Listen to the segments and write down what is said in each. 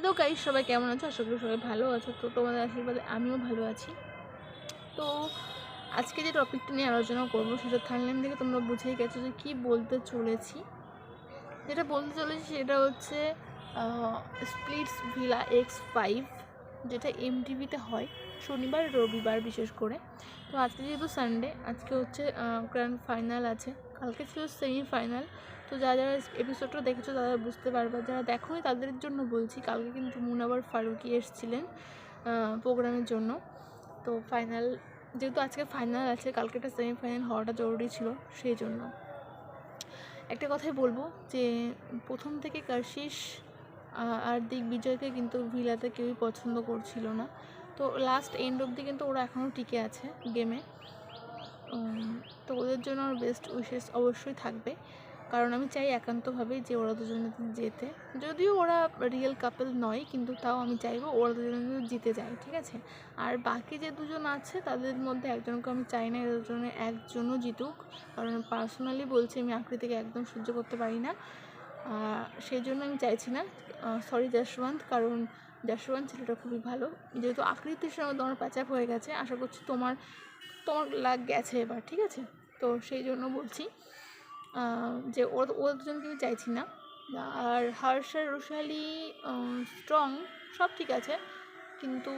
Hello guys, সবাই কেমন আছো? আশা করি সবাই ভালো আছো। তো তোমাদের আশীর্বাদে আমিও ভালো আছি। তো আজকে যে টপিকটা নিয়ে আলোচনা করবো সেটা থামনেল থেকে তোমরা বুঝেই গেছো যে কী বলতে চলেছি। যেটা বলতে চলেছি সেটা হচ্ছে স্প্লিটস ভিলা X5, যেটা MTVতে হয় শনিবার রবিবার বিশেষ করে। তো আজকে যেহেতু সানডে, আজকে হচ্ছে গ্র্যান্ড ফাইনাল আছে, কালকে ছিল সেমিফাইনাল। তো যারা যারা এপিসোডটা দেখেছো তারা বুঝতে পারবে, যারা দেখোনি তাদের জন্য বলছি, কালকে কিন্তু মুনাবার ফারুকি এসেছিলেন প্রোগ্রামের জন্য। তো ফাইনাল যেহেতু আজকে ফাইনাল আছে, কালকে একটা সেমিফাইনাল হওয়াটা জরুরি ছিল, সেই জন্য একটা কথাই বলবো যে প্রথম থেকে কাশিশ আর দিগ্বিজয়কে কিন্তু ভিলাতে কেউই পছন্দ করছিল না। তো লাস্ট এন্ড অবধি কিন্তু ওরা এখনও টিকে আছে গেমে। তো ওদের জন্য আমার বেস্ট উইশেস অবশ্যই থাকবে, কারণ আমি চাই একান্তভাবেই যে ওরা দুজনে যেতে। যদিও ওরা রিয়েল কাপল নয়, কিন্তু তাও আমি চাইবো ওরা দুজনে জিতে যায়, ঠিক আছে। আর বাকি যে দুজন আছে তাদের মধ্যে একজনকে আমি চাই না এদের দুজনে একজনও জিতুক, কারণ পার্সোনালি বলছি আমি আকৃতিকে একদম সহ্য করতে পারি না। সেই জন্য আমি চাইছি না। সরি যশবন্ত, কারণ যশবন্ত ছেলেটা খুবই ভালো। যেহেতু আকৃতির সঙ্গে তোমার প্যাচাপ হয়ে গেছে, আশা করছি তোমার লাগ গেছে এবার, ঠিক আছে। তো সেই জন্য বলছি যে ওরা দুজনকে আমি চাইছি না। আর হর্ষ আর রুশালি স্ট্রং, সব ঠিক আছে, কিন্তু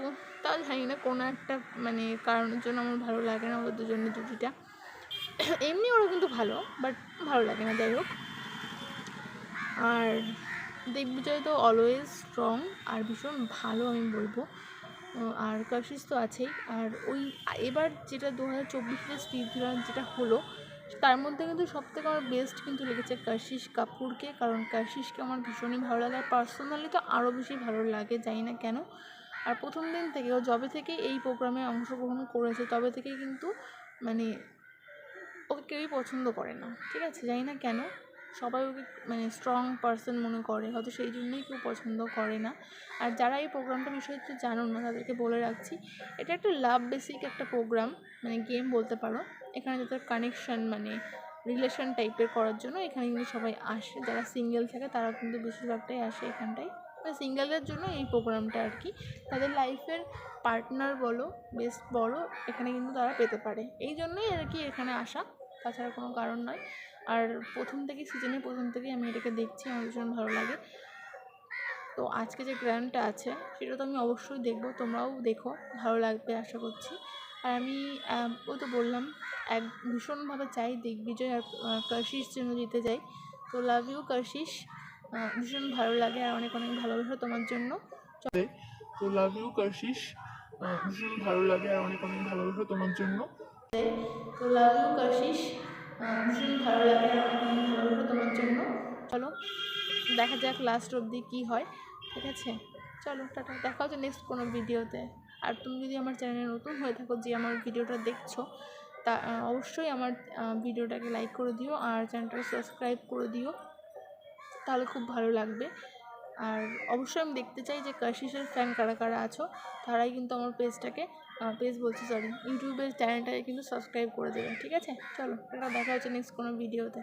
তাও জানি না কোনো একটা মানে কারণের জন্য আমার ভালো লাগে না ওদের দুজনের জুটিটা। এমনি ওরা কিন্তু ভালো, বাট ভালো লাগে না, যাই হোক। আর দিগ্বিজয় তো অলওয়েজ স্ট্রং আর ভীষণ ভালো আমি বলবো। আর কাশিশ তো আছেই। আর ওই এবার যেটা 2024 স্পিড যেটা হলো, তার মধ্যে কিন্তু সবথেকে আমার বেস্ট কিন্তু লেগেছে কাশিশ কাপুরকে, কারণ কাশিশকে আমার ভীষণই ভালো লাগে। আর পার্সোনালি তো আরও বেশি ভালো লাগে, জানি না কেন। আর প্রথম দিন থেকে ও যবে থেকে এই প্রোগ্রামে অংশগ্রহণ করেছে তবে থেকেই কিন্তু মানে ওকে কেউই পছন্দ করে না, ঠিক আছে, জানি না কেন। সবাই ওকে মানে স্ট্রং পারসন মনে করে, হয়তো সেই জন্যই কেউ পছন্দ করে না। আর যারা এই প্রোগ্রামটা বিষয়ে কিছু জানো না তাদেরকে বলে রাখছি, এটা একটা লাভ বেসিক একটা প্রোগ্রাম, মানে গেম বলতে পারো। এখানে যাদের কানেকশন মানে রিলেশন টাইপের করার জন্য এখানে কিন্তু সবাই আসে। যারা সিঙ্গেল থাকে তারা কিন্তু বেশিরভাগটাই আসে এখানটায়, মানে সিঙ্গেলদের জন্য এই প্রোগ্রামটা আর কি। তাদের লাইফের পার্টনার বলো, বেস্ট বলো, এখানে কিন্তু তারা পেতে পারে, এই জন্যই আর কি এখানে আসা, তাছাড়া কোনো কারণ নয়। আর সিজনের প্রথম থেকেই আমি এটাকে দেখছি, আমার ভীষণ ভালো লাগে। তো আজকে যে গ্র্যান্ডটা আছে সেটা তো আমি অবশ্যই দেখবো, তোমরাও দেখো, ভালো লাগবে আশা করছি। আর আমি ওই তো বললাম ভীষণভাবে চাই দিগ্বিজয় আর কাশিশ যেন জিতে যাই। তো লাভ ইউ কাশিশ, ভীষণ ভালো লাগে আর অনেক অনেক ভালোবাসা তোমার জন্য। তো লাভ ইউ কাশিশ, ভীষণ ভালো লাগে আর অনেক অনেক ভালোবাসা তোমার জন্য। তো লাভ ইউ কাশিশ, ভীষণ ভালো লাগে আর অনেক অনেক ভালোবাসা তোমার জন্য। চলো দেখা যাক লাস্ট অবধি কী হয়, ঠিক আছে। চলো টাটা, দেখা হচ্ছে নেক্সট কোনো ভিডিওতে। আর তুমি যদি আমার চ্যানেলে নতুন হয়ে থাকো, যে আমার ভিডিওটা দেখছো, তা অবশ্যই আমার ভিডিওটাকে লাইক করে দিও আর চ্যানেলটাকে সাবস্ক্রাইব করে দিও, তাহলে খুব ভালো লাগবে। আর অবশ্যই আমি দেখতে চাই যে কাশিশের ফ্যান কারা কারা আছো, তারাই কিন্তু আমার ইউটিউবের চ্যানেলটাকে কিন্তু সাবস্ক্রাইব করে দেবেন, ঠিক আছে। চলো এটা দেখা হচ্ছে নেক্সট কোনো ভিডিওতে।